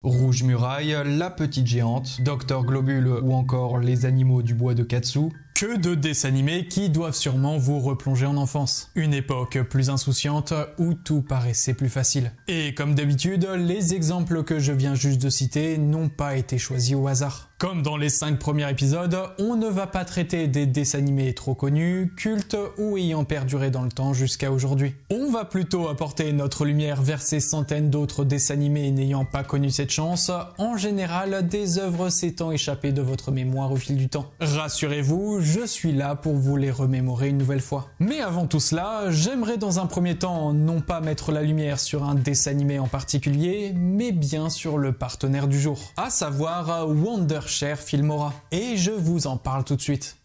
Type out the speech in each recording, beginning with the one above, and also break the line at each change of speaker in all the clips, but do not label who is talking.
Rouge Muraille, La Petite Géante, Docteur Globule ou encore Les Animaux du Bois de Katsu. Que de dessins animés qui doivent sûrement vous replonger en enfance. Une époque plus insouciante où tout paraissait plus facile. Et comme d'habitude, les exemples que je viens juste de citer n'ont pas été choisis au hasard. Comme dans les 5 premiers épisodes, on ne va pas traiter des dessins animés trop connus, cultes ou ayant perduré dans le temps jusqu'à aujourd'hui. On va plutôt apporter notre lumière vers ces centaines d'autres dessins animés n'ayant pas connu cette chance, en général des œuvres s'étant échappées de votre mémoire au fil du temps. Rassurez-vous, je suis là pour vous les remémorer une nouvelle fois. Mais avant tout cela, j'aimerais dans un premier temps non pas mettre la lumière sur un dessin animé en particulier, mais bien sur le partenaire du jour, à savoir Wondershare Filmora. Et je vous en parle tout de suite.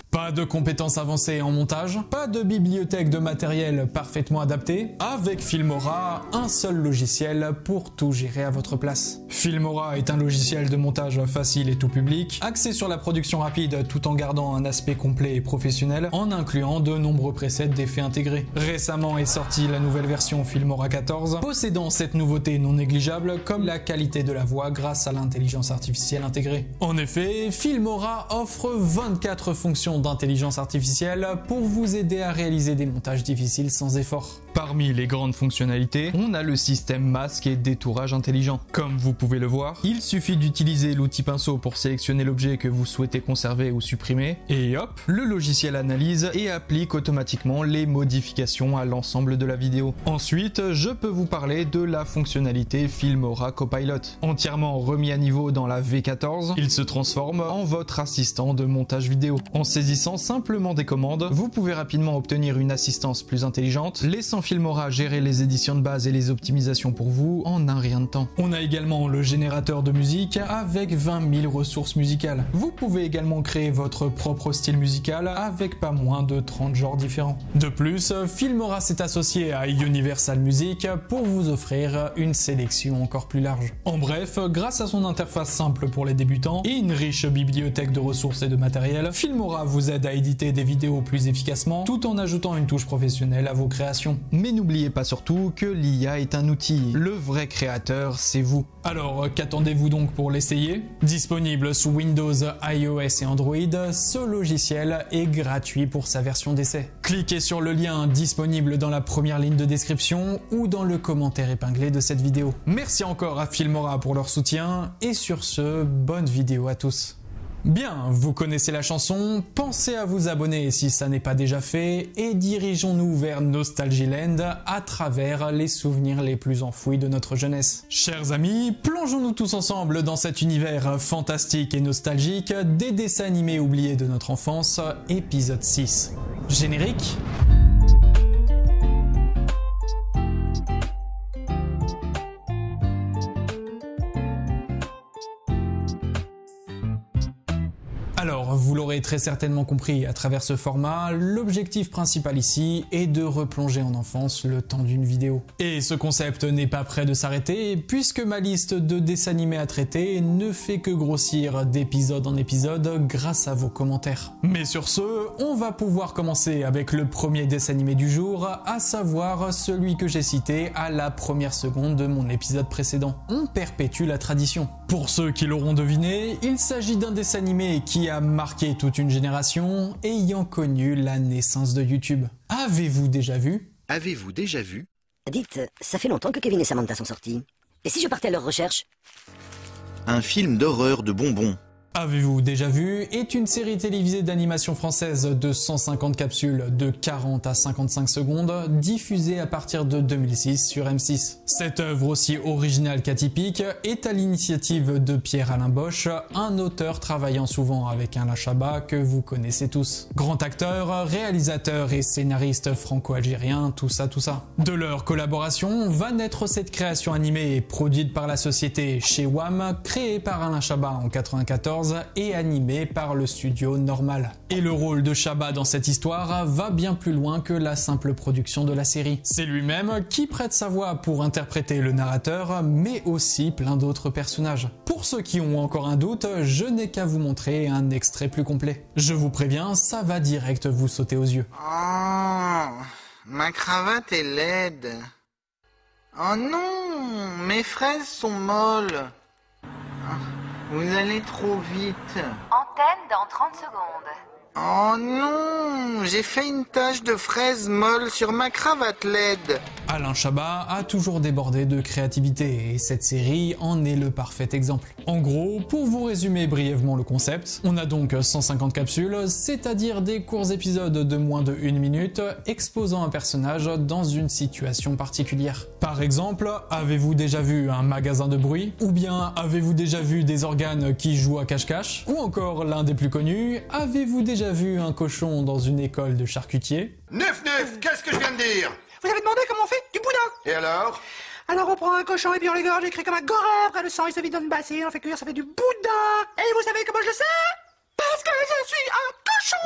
Pas de compétences avancées en montage, pas de bibliothèque de matériel parfaitement adapté. Avec Filmora, un seul logiciel pour tout gérer à votre place. Filmora est un logiciel de montage facile et tout public, axé sur la production rapide tout en gardant un aspect complet et professionnel, en incluant de nombreux presets d'effets intégrés. Récemment est sortie la nouvelle version Filmora 14, possédant cette nouveauté non négligeable comme la qualité de la voix grâce à l'intelligence artificielle intégrée. En effet, Filmora offre 24 fonctions d'intelligence artificielle pour vous aider à réaliser des montages difficiles sans effort. Parmi les grandes fonctionnalités, on a le système masque et détourage intelligent. Comme vous pouvez le voir, il suffit d'utiliser l'outil pinceau pour sélectionner l'objet que vous souhaitez conserver ou supprimer, et hop, le logiciel analyse et applique automatiquement les modifications à l'ensemble de la vidéo. Ensuite, je peux vous parler de la fonctionnalité Filmora Copilot. Entièrement remis à niveau dans la V14, il se transforme en votre assistant de montage vidéo. En saisissant simplement des commandes, vous pouvez rapidement obtenir une assistance plus intelligente, laissant Filmora gérer les éditions de base et les optimisations pour vous en un rien de temps. On a également le générateur de musique avec 20 000 ressources musicales. Vous pouvez également créer votre propre style musical avec pas moins de 30 genres différents. De plus, Filmora s'est associé à Universal Music pour vous offrir une sélection encore plus large. En bref, grâce à son interface simple pour les débutants et une riche bibliothèque de ressources et de matériel, Filmora vous aide à éditer des vidéos plus efficacement tout en ajoutant une touche professionnelle à vos créations. Mais n'oubliez pas surtout que l'IA est un outil, le vrai créateur c'est vous. Alors qu'attendez-vous donc pour l'essayer? Disponible sous Windows, iOS et Android, ce logiciel est gratuit pour sa version d'essai. Cliquez sur le lien disponible dans la première ligne de description ou dans le commentaire épinglé de cette vidéo. Merci encore à Filmora pour leur soutien et sur ce, bonne vidéo à tous. Bien, vous connaissez la chanson, pensez à vous abonner si ça n'est pas déjà fait et dirigeons-nous vers Nostalgyland à travers les souvenirs les plus enfouis de notre jeunesse. Chers amis, plongeons-nous tous ensemble dans cet univers fantastique et nostalgique des dessins animés oubliés de notre enfance, épisode 6. Générique ? Alors, vous l'aurez très certainement compris à travers ce format, l'objectif principal ici est de replonger en enfance le temps d'une vidéo. Et ce concept n'est pas prêt de s'arrêter, puisque ma liste de dessins animés à traiter ne fait que grossir d'épisode en épisode grâce à vos commentaires. Mais sur ce, on va pouvoir commencer avec le premier dessin animé du jour, à savoir celui que j'ai cité à la première seconde de mon épisode précédent. On perpétue la tradition. Pour ceux qui l'auront deviné, il s'agit d'un dessin animé qui a marqué toute une génération, ayant connu la naissance de YouTube. Avez-vous déjà vu?
Dites, ça fait longtemps que Kevin et Samantha sont sortis. Et si je partais à leur recherche?
Un film d'horreur de bonbons.
Avez-vous déjà vu est une série télévisée d'animation française de 150 capsules de 40 à 55 secondes diffusée à partir de 2006 sur M6. Cette œuvre aussi originale qu'atypique est à l'initiative de Pierre-Alain Bosch, un auteur travaillant souvent avec Alain Chabat que vous connaissez tous. Grand acteur, réalisateur et scénariste franco-algérien, tout ça. De leur collaboration va naître cette création animée produite par la société Chez Wham, créée par Alain Chabat en 1994 et animé par le studio Normal. Et le rôle de Chabat dans cette histoire va bien plus loin que la simple production de la série. C'est lui-même qui prête sa voix pour interpréter le narrateur, mais aussi plein d'autres personnages. Pour ceux qui ont encore un doute, je n'ai qu'à vous montrer un extrait plus complet. Je vous préviens, ça va direct vous sauter aux yeux.
Oh, ma cravate est laide. Oh non, mes fraises sont molles. Vous allez trop vite.
Antenne dans 30 secondes.
Oh non, j'ai fait une tache de fraise molle sur ma cravate LED.
Alain Chabat a toujours débordé de créativité et cette série en est le parfait exemple. En gros, pour vous résumer brièvement le concept, on a donc 150 capsules, c'est-à-dire des courts épisodes de moins de 1 minute exposant un personnage dans une situation particulière. Par exemple, avez-vous déjà vu un magasin de bruit? Ou bien avez-vous déjà vu des organes qui jouent à cache-cache? Ou encore l'un des plus connus, avez-vous déjà vu un cochon dans une école de charcutier?
9-9, qu'est-ce que je viens de dire?
Vous avez demandé comment on fait du boudin.
Et alors?
Alors on prend un cochon et puis on l'égorge, écrit comme un goré, après le sang il se vide dans une bassine, on fait cuire, ça fait du boudin. Et vous savez comment je le sais? Parce que je suis un cochon.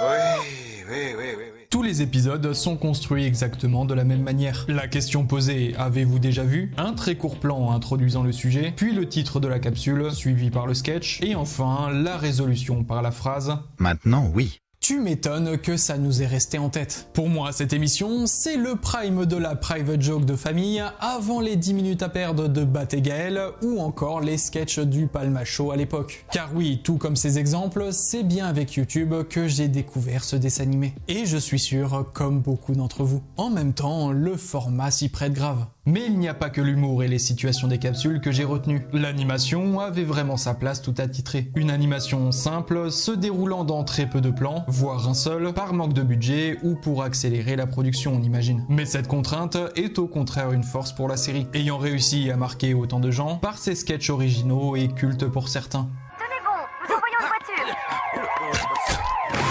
Oui.
Tous les épisodes sont construits exactement de la même manière. La question posée « Avez-vous déjà vu ?», un très court plan introduisant le sujet, puis le titre de la capsule, suivi par le sketch, et enfin la résolution par la phrase «
Maintenant, oui. »
Tu m'étonnes que ça nous est resté en tête. Pour moi, cette émission, c'est le prime de la private joke de famille, avant les 10 minutes à perdre de Bat et Gaël, ou encore les sketchs du Palma Show à l'époque. Car oui, tout comme ces exemples, c'est bien avec YouTube que j'ai découvert ce dessin animé. Et je suis sûr, comme beaucoup d'entre vous. En même temps, le format s'y prête grave. Mais il n'y a pas que l'humour et les situations des capsules que j'ai retenues. L'animation avait vraiment sa place tout attitrée. Une animation simple, se déroulant dans très peu de plans, voire un seul, par manque de budget ou pour accélérer la production, on imagine. Mais cette contrainte est au contraire une force pour la série, ayant réussi à marquer autant de gens par ses sketchs originaux et cultes pour certains.
Tenez bon, nous envoyons une voiture.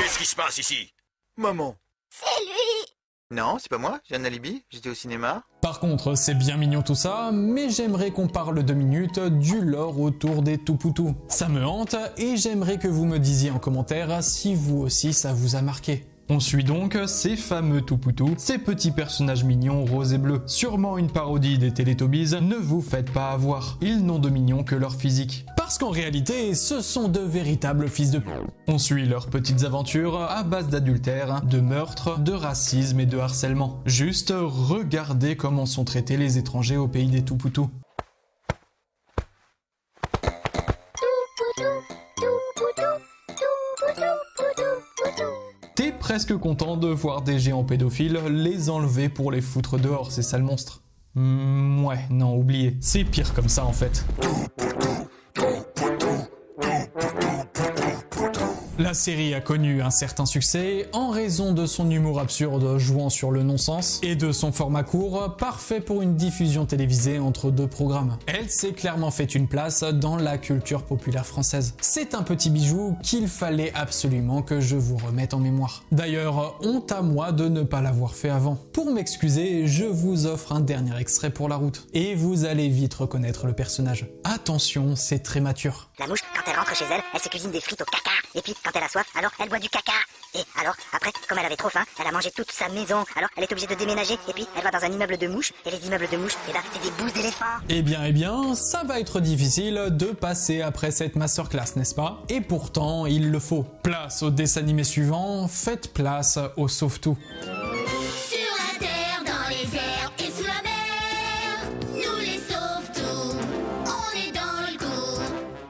Qu'est-ce qui se passe ici?
Maman.
C'est lui.
Non, c'est pas moi, j'ai un alibi, j'étais au cinéma.
Par contre, c'est bien mignon tout ça, mais j'aimerais qu'on parle 2 minutes du lore autour des Toupoutou. Ça me hante et j'aimerais que vous me disiez en commentaire si vous aussi ça vous a marqué. On suit donc ces fameux Toupoutou, ces petits personnages mignons roses et bleus. Sûrement une parodie des Teletubbies, ne vous faites pas avoir. Ils n'ont de mignon que leur physique. Parce qu'en réalité, ce sont de véritables fils de p***. On suit leurs petites aventures à base d'adultère, de meurtre, de racisme et de harcèlement. Juste regardez comment sont traités les étrangers au pays des Toupoutou. T'es presque content de voir des géants pédophiles les enlever pour les foutre dehors, ces sales monstres. Ouais, non, oubliez. C'est pire comme ça en fait. La série a connu un certain succès en raison de son humour absurde jouant sur le non-sens et de son format court, parfait pour une diffusion télévisée entre 2 programmes. Elle s'est clairement fait une place dans la culture populaire française. C'est un petit bijou qu'il fallait absolument que je vous remette en mémoire. D'ailleurs, honte à moi de ne pas l'avoir fait avant. Pour m'excuser, je vous offre un dernier extrait pour la route. Et vous allez vite reconnaître le personnage. Attention, c'est très mature.
La mouche, quand elle rentre chez elle, elle se cuisine des frites au caca. Et puis, quand elle a soif, alors elle boit du caca. Et alors, après, comme elle avait trop faim, elle a mangé toute sa maison. Alors, elle est obligée de déménager. Et puis, elle va dans un immeuble de mouches. Et les immeubles de mouches, eh ben, c'est des bouses d'éléphant.
Eh bien, ça va être difficile de passer après cette masterclass, n'est-ce pas? Et pourtant, il le faut. Place au dessin animé suivant, faites place au Sauve-Tout.
Sur la terre, dans les airs et sous la mer, nous les sauve-tout, on est dans le coup.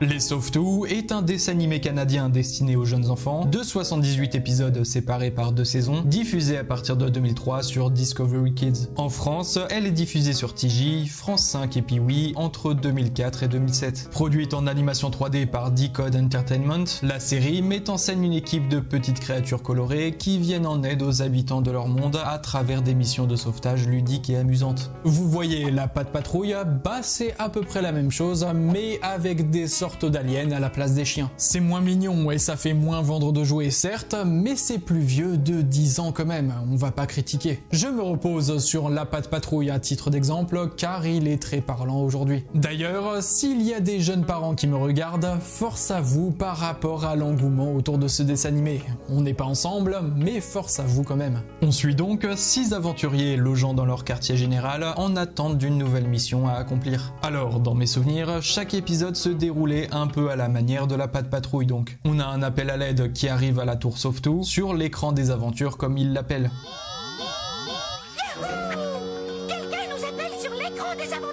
Les Sauve-Tout est un dessin animé canadien destiné aux jeunes enfants, de 78 épisodes séparés par 2 saisons, diffusé à partir de 2003 sur Discovery Kids. En France, elle est diffusée sur TJ, France 5 et Piwi entre 2004 et 2007. Produite en animation 3D par D-Code Entertainment, la série met en scène une équipe de petites créatures colorées qui viennent en aide aux habitants de leur monde à travers des missions de sauvetage ludiques et amusantes. Vous voyez la Patte Patrouille, bah c'est à peu près la même chose, mais avec des sortes d'aliens à la place des chiens. C'est moins mignon et ça fait moins vendre de jouets certes, mais c'est plus vieux de 10 ans quand même, on va pas critiquer. Je me repose sur la Patte Patrouille à titre d'exemple car il est très parlant aujourd'hui. D'ailleurs, s'il y a des jeunes parents qui me regardent, force à vous par rapport à l'engouement autour de ce dessin animé. On n'est pas ensemble, mais force à vous quand même. On suit donc 6 aventuriers logeant dans leur quartier général en attente d'une nouvelle mission à accomplir. Alors, dans mes souvenirs, chaque épisode se déroulait un peu à la manière de la Patte Patrouille donc. On a un appel à l'aide qui arrive à la tour Sauve-Tout sur l'écran des aventures comme ils l'appellent.
Quelqu'un nous appelle sur l'écran des aventures.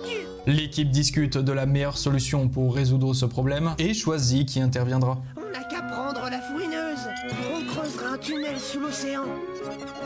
L'équipe discute de la meilleure solution pour résoudre ce problème et choisit qui interviendra.
On n'a qu'à prendre la fouineuse. On creusera un tunnel sous l'océan.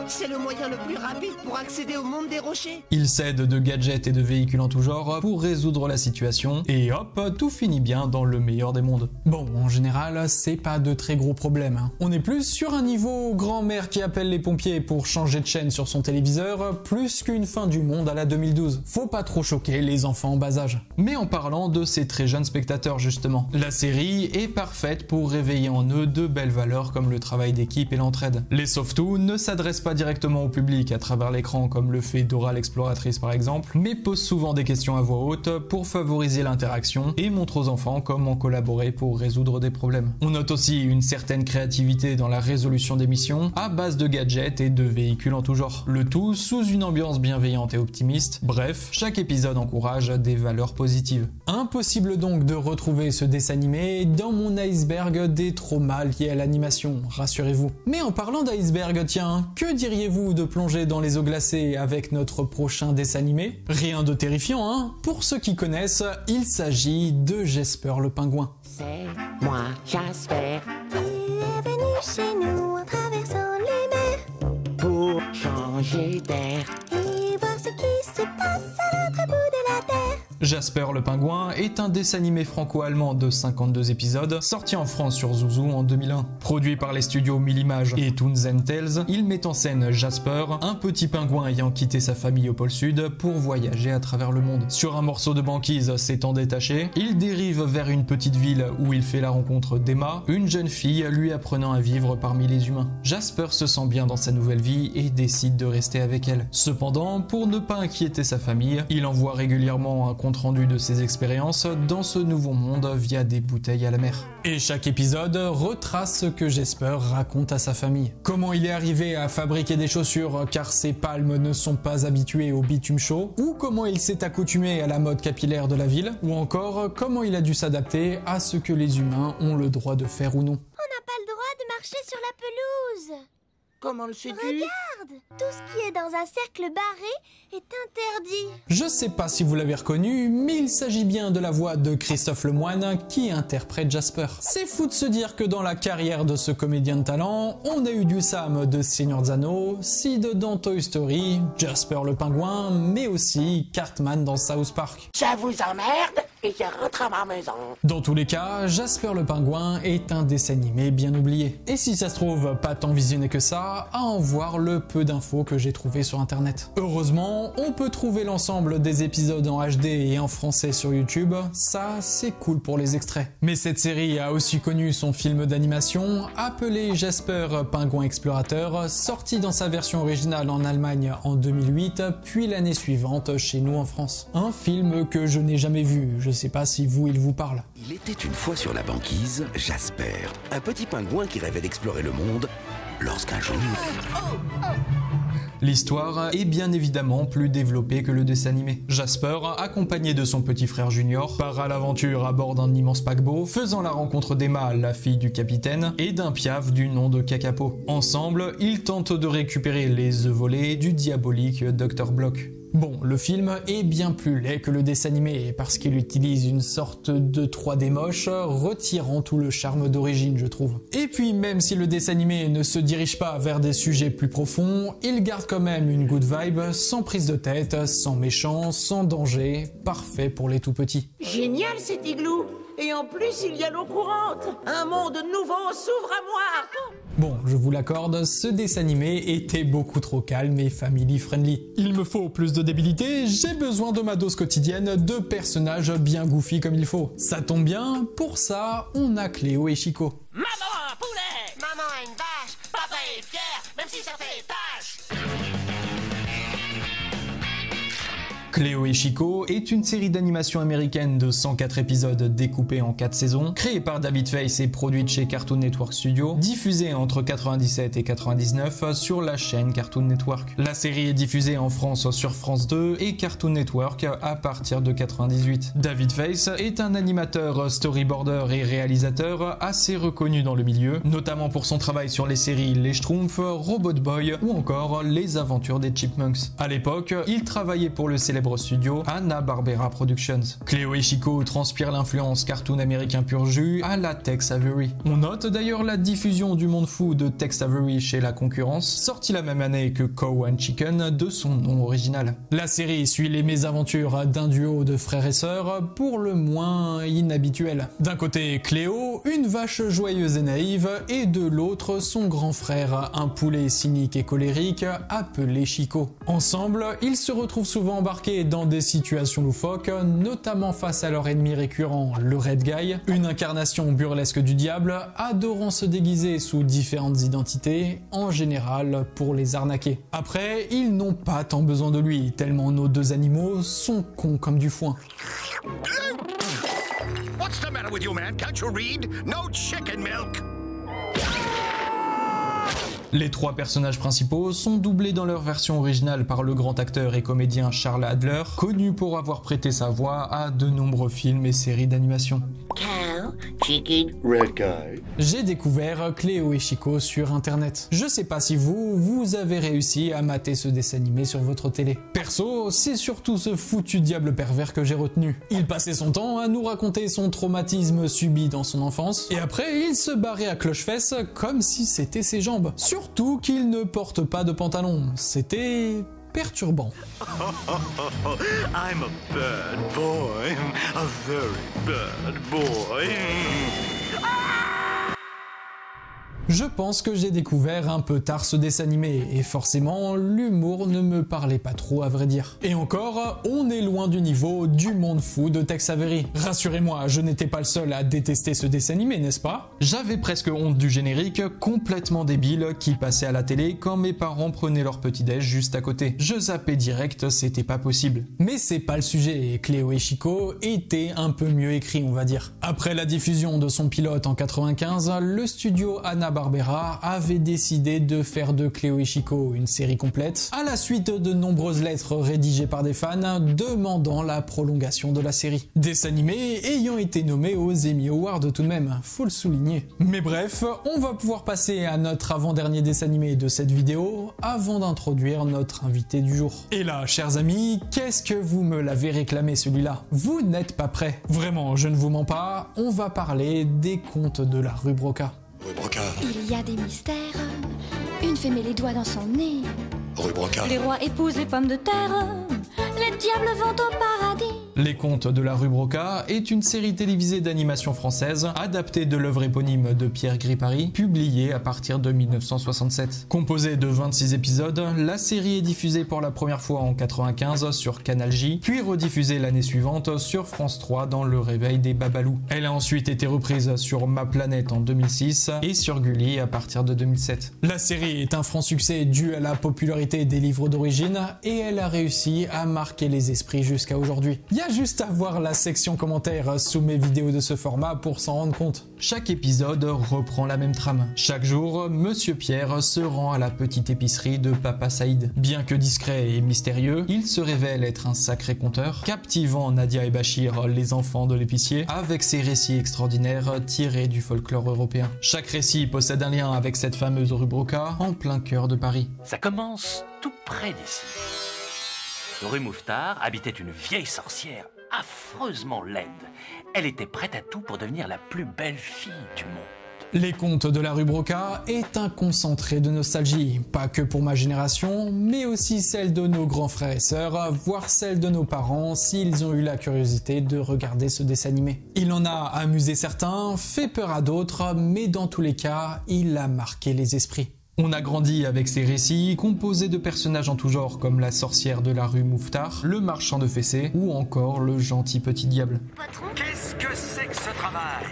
C'est le moyen le plus rapide pour accéder au monde des rochers.
Il s'aide de gadgets et de véhicules en tout genre pour résoudre la situation et hop, tout finit bien dans le meilleur des mondes. Bon, en général, c'est pas de très gros problèmes, hein. On est plus sur un niveau grand-mère qui appelle les pompiers pour changer de chaîne sur son téléviseur, plus qu'une fin du monde à la 2012. Faut pas trop choquer les enfants en bas âge. Mais en parlant de ces très jeunes spectateurs justement, la série est parfaite pour réveiller en eux de belles valeurs comme le travail d'équipe et l'entraide. Les Sauve-Tout ne s'adressent pas directement au public à travers l'écran comme le fait Dora l'exploratrice par exemple, mais posent souvent des questions à voix haute pour favoriser l'interaction et montrent aux enfants comment collaborer pour résoudre des problèmes. On note aussi une certaine créativité dans la résolution des missions à base de gadgets et de véhicules en tout genre. Le tout sous une ambiance bienveillante et optimiste. Bref, chaque épisode encourage des valeurs positives. Impossible donc de retrouver ce dessin animé dans mon iceberg des traumas liés à l'animation, rassurez-vous. Mais en parlant d'iceberg, tiens, que diriez-vous de plonger dans les eaux glacées avec notre prochain dessin animé? Rien de terrifiant, hein? Pour ceux qui connaissent, il s'agit de Jasper le pingouin.
C'est moi, Jasper,
Tu es venu chez nous en traversant les mers
pour changer d'air.
et voir ce qui se passe à l'autre bout de la terre.
Jasper le pingouin est un dessin animé franco-allemand de 52 épisodes, sorti en France sur Zouzou en 2001. Produit par les studios Millimage et Toons & Tales, il met en scène Jasper, un petit pingouin ayant quitté sa famille au pôle sud pour voyager à travers le monde. Sur un morceau de banquise s'étant détaché, il dérive vers une petite ville où il fait la rencontre d'Emma, une jeune fille lui apprenant à vivre parmi les humains. Jasper se sent bien dans sa nouvelle vie et décide de rester avec elle. Cependant, pour ne pas inquiéter sa famille, il envoie régulièrement un compte rendu de ses expériences dans ce nouveau monde via des bouteilles à la mer. Et chaque épisode retrace ce que Jasper raconte à sa famille. Comment il est arrivé à fabriquer des chaussures car ses palmes ne sont pas habituées au bitume chaud, ou comment il s'est accoutumé à la mode capillaire de la ville, ou encore comment il a dû s'adapter à ce que les humains ont le droit de faire ou non.
On n'a pas le droit de marcher sur la pelouse.
Comment le sais-tu?
Regarde, tout ce qui est dans un cercle barré est interdit.
Je sais pas si vous l'avez reconnu, mais il s'agit bien de la voix de Christophe Lemoine qui interprète Jasper. C'est fou de se dire que dans la carrière de ce comédien de talent, on a eu du Sam de Seigneur des Anneaux, Sid dans Toy Story, Jasper le pingouin, mais aussi Cartman dans South Park.
Ça vous emmerde et je rentre à ma maison.
Dans tous les cas, Jasper le pingouin est un dessin animé bien oublié. Et si ça se trouve pas tant visionné que ça, à en voir le peu d'infos que j'ai trouvé sur internet. Heureusement, on peut trouver l'ensemble des épisodes en HD et en français sur YouTube, ça c'est cool pour les extraits. Mais cette série a aussi connu son film d'animation appelé Jasper Pingouin Explorateur, sorti dans sa version originale en Allemagne en 2008, puis l'année suivante chez nous en France. Un film que je n'ai jamais vu, je sais pas si vous il vous parle.
Il était une fois sur la banquise, Jasper, un petit pingouin qui rêvait d'explorer le monde, lorsqu'un jour...
L'histoire est bien évidemment plus développée que le dessin animé. Jasper, accompagné de son petit frère Junior, part à l'aventure à bord d'un immense paquebot, faisant la rencontre d'Emma, la fille du capitaine, et d'un piaf du nom de Kakapo. Ensemble, ils tentent de récupérer les œufs volés du diabolique Dr. Block. Bon, le film est bien plus laid que le dessin animé parce qu'il utilise une sorte de 3D moche, retirant tout le charme d'origine, je trouve. Et puis, même si le dessin animé ne se dirige pas vers des sujets plus profonds, il garde quand même une good vibe, sans prise de tête, sans méchant, sans danger, parfait pour les tout petits.
Génial cet igloo. Et en plus, il y a l'eau courante. Un monde nouveau s'ouvre à moi.
Bon, je vous l'accorde, ce dessin animé était beaucoup trop calme et family friendly. Il me faut plus de débilité, j'ai besoin de ma dose quotidienne de personnages bien goofy comme il faut. Ça tombe bien, pour ça, on a Cléo et Chico.
Maman a un poulet. Maman a une vache. Papa est fier, même si ça fait tâche.
Cléo et Chico est une série d'animation américaine de 104 épisodes découpés en 4 saisons, créée par David Face et produite chez Cartoon Network Studios, diffusée entre 97 et 99 sur la chaîne Cartoon Network. La série est diffusée en France sur France 2 et Cartoon Network à partir de 98. David Face est un animateur, storyboarder et réalisateur assez reconnu dans le milieu, notamment pour son travail sur les séries Les Schtroumpfs, Robot Boy ou encore Les Aventures des Chipmunks. À l'époque, il travaillait pour le célèbre célèbre studio Hanna-Barbera Productions. Cléo et Chico transpirent l'influence cartoon américain pur jus à la Tex Avery. On note d'ailleurs la diffusion du monde fou de Tex Avery chez la concurrence, sorti la même année que Cow and Chicken de son nom original. La série suit les mésaventures d'un duo de frères et sœurs pour le moins inhabituel. D'un côté Cléo, une vache joyeuse et naïve, et de l'autre son grand frère, un poulet cynique et colérique appelé Chico. Ensemble, ils se retrouvent souvent embarqués dans des situations loufoques, notamment face à leur ennemi récurrent, le Red Guy, une incarnation burlesque du diable, adorant se déguiser sous différentes identités, en général pour les arnaquer. Après, ils n'ont pas tant besoin de lui, tellement nos deux animaux sont cons comme du foin.
What's the matter with you, man? Can't you read? No chicken milk!
Les trois personnages principaux sont doublés dans leur version originale par le grand acteur et comédien Charles Adler, connu pour avoir prêté sa voix à de nombreux films et séries d'animation.
Cow, chicken,
Red guy.
J'ai découvert Cléo et Chico sur internet. Je sais pas si vous avez réussi à mater ce dessin animé sur votre télé. Perso, c'est surtout ce foutu diable pervers que j'ai retenu. Il passait son temps à nous raconter son traumatisme subi dans son enfance, et après il se barrait à cloche-fesse comme si c'était ses jambes. Surtout qu'il ne porte pas de pantalon. C'était perturbant.
I'm a bad boy. A very bad boy.
Je pense que j'ai découvert un peu tard ce dessin animé, et forcément, l'humour ne me parlait pas trop à vrai dire. Et encore, on est loin du niveau du monde fou de Tex Avery. Rassurez-moi, je n'étais pas le seul à détester ce dessin animé, n'est-ce pas? J'avais presque honte du générique, complètement débile, qui passait à la télé quand mes parents prenaient leur petit-déj juste à côté. Je zappais direct, c'était pas possible. Mais c'est pas le sujet, Cléo et Chico étaient un peu mieux écrits, on va dire. Après la diffusion de son pilote en 95, le studio Hanna-Barbera avait décidé de faire de Cléo et Chico une série complète, à la suite de nombreuses lettres rédigées par des fans demandant la prolongation de la série. Dessin animé ayant été nommé aux Emmy Awards tout de même, faut le souligner. Mais bref, on va pouvoir passer à notre avant-dernier dessin animé de cette vidéo, avant d'introduire notre invité du jour. Et là, chers amis, qu'est-ce que vous me l'avez réclamé celui-là? Vous n'êtes pas prêts. Vraiment, je ne vous mens pas, on va parler des contes de la rue Broca.
Rue Broca.
Il y a des mystères. Une fée met les doigts dans son nez.
Rue Broca.
Les rois épousent les pommes de terre. Les diables vont au paradis.
Les Contes de la rue Broca est une série télévisée d'animation française adaptée de l'œuvre éponyme de Pierre Gripari, publiée à partir de 1967. Composée de 26 épisodes, la série est diffusée pour la première fois en 95 sur Canal J, puis rediffusée l'année suivante sur France 3 dans Le Réveil des Babalous. Elle a ensuite été reprise sur Ma Planète en 2006 et sur Gulli à partir de 2007. La série est un franc succès dû à la popularité des livres d'origine et elle a réussi à marquer les esprits jusqu'à aujourd'hui. Il y a juste à voir la section commentaires sous mes vidéos de ce format pour s'en rendre compte. Chaque épisode reprend la même trame. Chaque jour, Monsieur Pierre se rend à la petite épicerie de Papa Saïd. Bien que discret et mystérieux, il se révèle être un sacré conteur, captivant Nadia et Bachir, les enfants de l'épicier, avec ses récits extraordinaires tirés du folklore européen. Chaque récit possède un lien avec cette fameuse rue Broca, en plein cœur de Paris.
Ça commence tout près d'ici. Rue Mouffetard habitait une vieille sorcière affreusement laide. Elle était prête à tout pour devenir la plus belle fille du monde.
Les Contes de la rue Broca est un concentré de nostalgie, pas que pour ma génération, mais aussi celle de nos grands frères et sœurs, voire celle de nos parents s'ils ont eu la curiosité de regarder ce dessin animé. Il en a amusé certains, fait peur à d'autres, mais dans tous les cas, il a marqué les esprits. On a grandi avec ces récits composés de personnages en tout genre comme la sorcière de la rue Mouffetard, le marchand de fessées ou encore le gentil petit diable.
Patron,
Qu'est-ce que c'est que ce travail?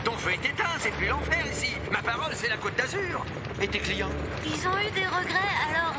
Ton feu est éteint, c'est plus l'enfer ici. Ma parole, c'est la Côte d'Azur. Et tes clients?
ils ont eu des regrets, alors...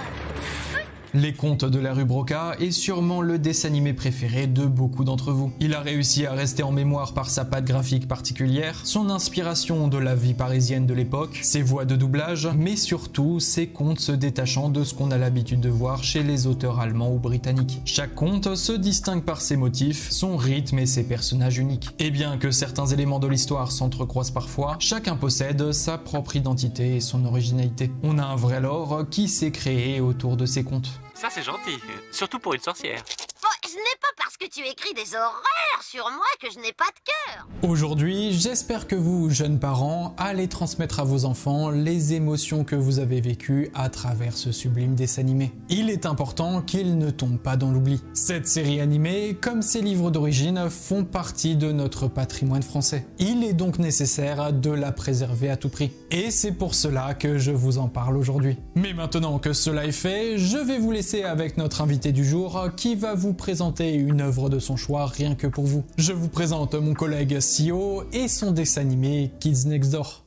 Les Contes de la rue Broca est sûrement le dessin animé préféré de beaucoup d'entre vous. Il a réussi à rester en mémoire par sa patte graphique particulière, son inspiration de la vie parisienne de l'époque, ses voix de doublage, mais surtout ses contes se détachant de ce qu'on a l'habitude de voir chez les auteurs allemands ou britanniques. Chaque conte se distingue par ses motifs, son rythme et ses personnages uniques. Et bien que certains éléments de l'histoire s'entrecroisent parfois, chacun possède sa propre identité et son originalité. On a un vrai lore qui s'est créé autour de ces contes.
Ça c'est gentil, surtout pour une sorcière.
Moi, je n'ai
que tu écris des horreurs sur moi que je n'ai pas de cœur.
Aujourd'hui, j'espère que vous, jeunes parents, allez transmettre à vos enfants les émotions que vous avez vécues à travers ce sublime dessin animé. Il est important qu'il ne tombe pas dans l'oubli. Cette série animée, comme ses livres d'origine, font partie de notre patrimoine français. Il est donc nécessaire de la préserver à tout prix. Et c'est pour cela que je vous en parle aujourd'hui. Mais maintenant que cela est fait, je vais vous laisser avec notre invité du jour qui va vous présenter une œuvre de son choix rien que pour vous. Je vous présente mon collègue Sio et son dessin animé Kids Next Door.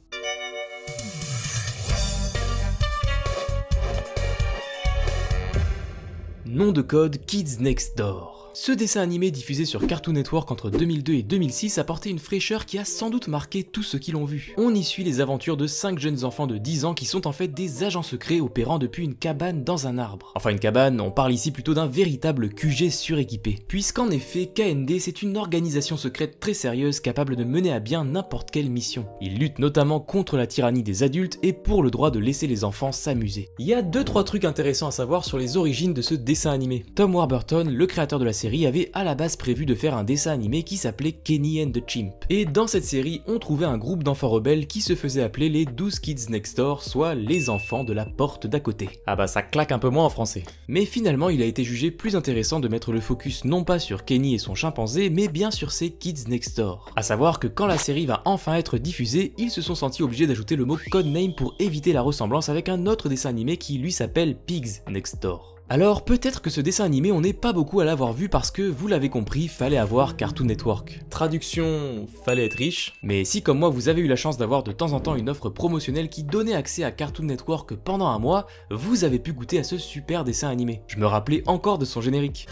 Nom de code Kids Next Door. Ce dessin animé diffusé sur Cartoon Network entre 2002 et 2006 a porté une fraîcheur qui a sans doute marqué tous ceux qui l'ont vu. On y suit les aventures de 5 jeunes enfants de 10 ans qui sont en fait des agents secrets opérant depuis une cabane dans un arbre. Enfin une cabane, on parle ici plutôt d'un véritable QG suréquipé. Puisqu'en effet, KND c'est une organisation secrète très sérieuse capable de mener à bien n'importe quelle mission. Ils luttent notamment contre la tyrannie des adultes et pour le droit de laisser les enfants s'amuser. Il y a 2-3 trucs intéressants à savoir sur les origines de ce dessin animé. Tom Warburton, le créateur de la série, avait à la base prévu de faire un dessin animé qui s'appelait Kenny and the Chimp. Et dans cette série, on trouvait un groupe d'enfants rebelles qui se faisait appeler les 12 Kids Next Door, soit les enfants de la porte d'à côté. Ah bah ça claque un peu moins en français. Mais finalement, il a été jugé plus intéressant de mettre le focus non pas sur Kenny et son chimpanzé, mais bien sur ces Kids Next Door. À savoir que quand la série va enfin être diffusée, ils se sont sentis obligés d'ajouter le mot codename pour éviter la ressemblance avec un autre dessin animé qui lui s'appelle Pigs Next Door. Alors peut-être que ce dessin animé on n'est pas beaucoup à l'avoir vu parce que vous l'avez compris, fallait avoir Cartoon Network. Traduction, fallait être riche. Mais si comme moi vous avez eu la chance d'avoir de temps en temps une offre promotionnelle qui donnait accès à Cartoon Network pendant un mois, vous avez pu goûter à ce super dessin animé. Je me rappelais encore de son générique.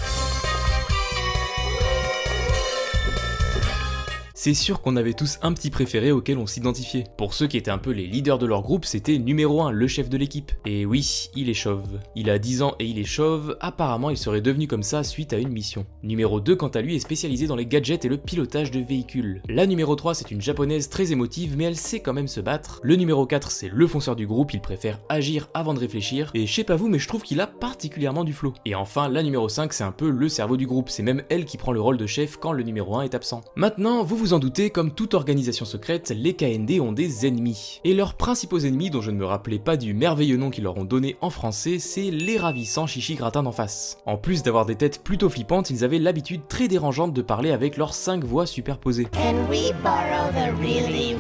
C'est sûr qu'on avait tous un petit préféré auquel on s'identifiait. Pour ceux qui étaient un peu les leaders de leur groupe, c'était numéro 1, le chef de l'équipe. Et oui, il est chauve. Il a 10 ans et il est chauve, apparemment il serait devenu comme ça suite à une mission. Numéro 2 quant à lui est spécialisé dans les gadgets et le pilotage de véhicules. La numéro 3 c'est une japonaise très émotive mais elle sait quand même se battre. Le numéro 4 c'est le fonceur du groupe, il préfère agir avant de réfléchir. Et je sais pas vous mais je trouve qu'il a particulièrement du flow. Et enfin la numéro 5 c'est un peu le cerveau du groupe, c'est même elle qui prend le rôle de chef quand le numéro 1 est absent. Maintenant vous en doutez, comme toute organisation secrète, les KND ont des ennemis. Et leurs principaux ennemis, dont je ne me rappelais pas du merveilleux nom qu'ils leur ont donné en français, c'est les ravissants chichi gratins d'en face. En plus d'avoir des têtes plutôt flippantes, ils avaient l'habitude très dérangeante de parler avec leurs 5 voix superposées.
Can we borrow the really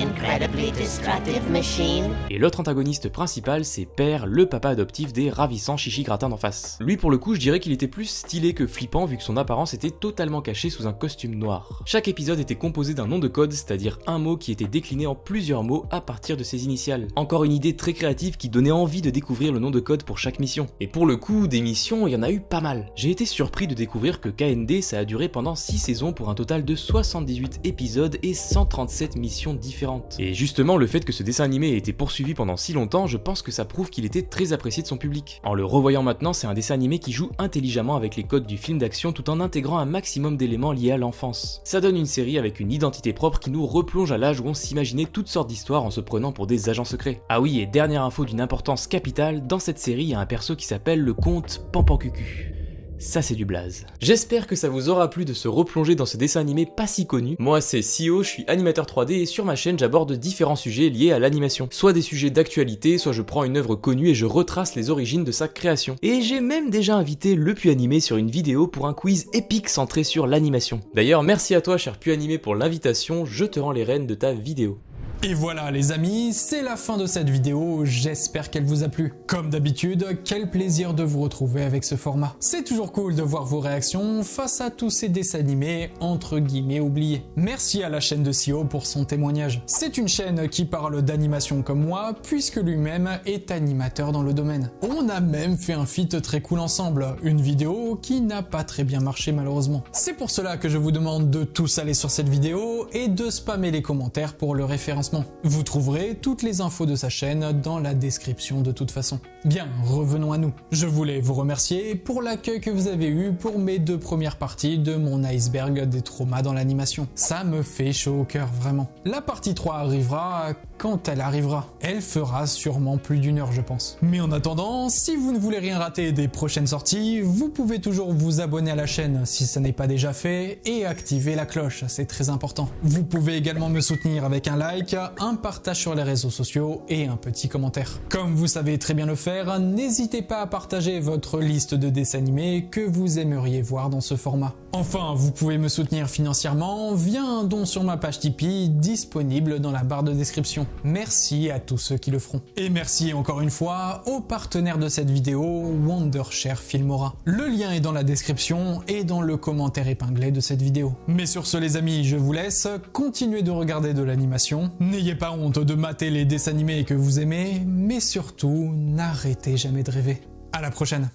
incredibly destructive machine?
Et l'autre antagoniste principal, c'est Per, le papa adoptif des ravissants chichi gratins d'en face. Lui pour le coup, je dirais qu'il était plus stylé que flippant vu que son apparence était totalement cachée sous un costume noir. Chaque épisode était composé d'un nom de code, c'est-à-dire un mot qui était décliné en plusieurs mots à partir de ses initiales. Encore une idée très créative qui donnait envie de découvrir le nom de code pour chaque mission. Et pour le coup, des missions, il y en a eu pas mal. J'ai été surpris de découvrir que KND ça a duré pendant 6 saisons pour un total de 78 épisodes et 137 missions différentes. Et justement, le fait que ce dessin animé ait été poursuivi pendant si longtemps, je pense que ça prouve qu'il était très apprécié de son public. En le revoyant maintenant, c'est un dessin animé qui joue intelligemment avec les codes du film d'action tout en intégrant un maximum d'éléments liés à l'enfance. Ça donne une série avec une identité propre qui nous replonge à l'âge où on s'imaginait toutes sortes d'histoires en se prenant pour des agents secrets. Ah oui, et dernière info d'une importance capitale, dans cette série il y a un perso qui s'appelle le comte Pampancucu. Ça c'est du blaze. J'espère que ça vous aura plu de se replonger dans ce dessin animé pas si connu. Moi c'est Sio, je suis animateur 3D et sur ma chaîne j'aborde différents sujets liés à l'animation. Soit des sujets d'actualité, soit je prends une œuvre connue et je retrace les origines de sa création. Et j'ai même déjà invité le Puanimé sur une vidéo pour un quiz épique centré sur l'animation. D'ailleurs merci à toi cher Puanimé pour l'invitation, je te rends les rênes de ta vidéo.
Et voilà les amis, c'est la fin de cette vidéo, j'espère qu'elle vous a plu. Comme d'habitude, quel plaisir de vous retrouver avec ce format. C'est toujours cool de voir vos réactions face à tous ces dessins animés entre guillemets oubliés. Merci à la chaîne de Sio pour son témoignage. C'est une chaîne qui parle d'animation comme moi, puisque lui-même est animateur dans le domaine. On a même fait un feat très cool ensemble, une vidéo qui n'a pas très bien marché malheureusement. C'est pour cela que je vous demande de tous aller sur cette vidéo et de spammer les commentaires pour le référencement. financement. Vous trouverez toutes les infos de sa chaîne dans la description de toute façon. Bien, revenons à nous. Je voulais vous remercier pour l'accueil que vous avez eu pour mes 2 premières parties de mon iceberg des traumas dans l'animation. Ça me fait chaud au cœur, vraiment. La partie 3 arrivera quand elle arrivera. Elle fera sûrement plus d'1 heure, je pense. Mais en attendant, si vous ne voulez rien rater des prochaines sorties, vous pouvez toujours vous abonner à la chaîne si ça n'est pas déjà fait et activer la cloche, c'est très important. Vous pouvez également me soutenir avec un like, un partage sur les réseaux sociaux et un petit commentaire. Comme vous savez très bien le faire, n'hésitez pas à partager votre liste de dessins animés que vous aimeriez voir dans ce format. Enfin, vous pouvez me soutenir financièrement via un don sur ma page Tipeee disponible dans la barre de description. Merci à tous ceux qui le feront. Et merci encore une fois aux partenaires de cette vidéo, Wondershare Filmora. Le lien est dans la description et dans le commentaire épinglé de cette vidéo. Mais sur ce les amis, je vous laisse, continuez de regarder de l'animation, n'ayez pas honte de mater les dessins animés que vous aimez, mais surtout, n'arrêtez jamais de rêver. À la prochaine.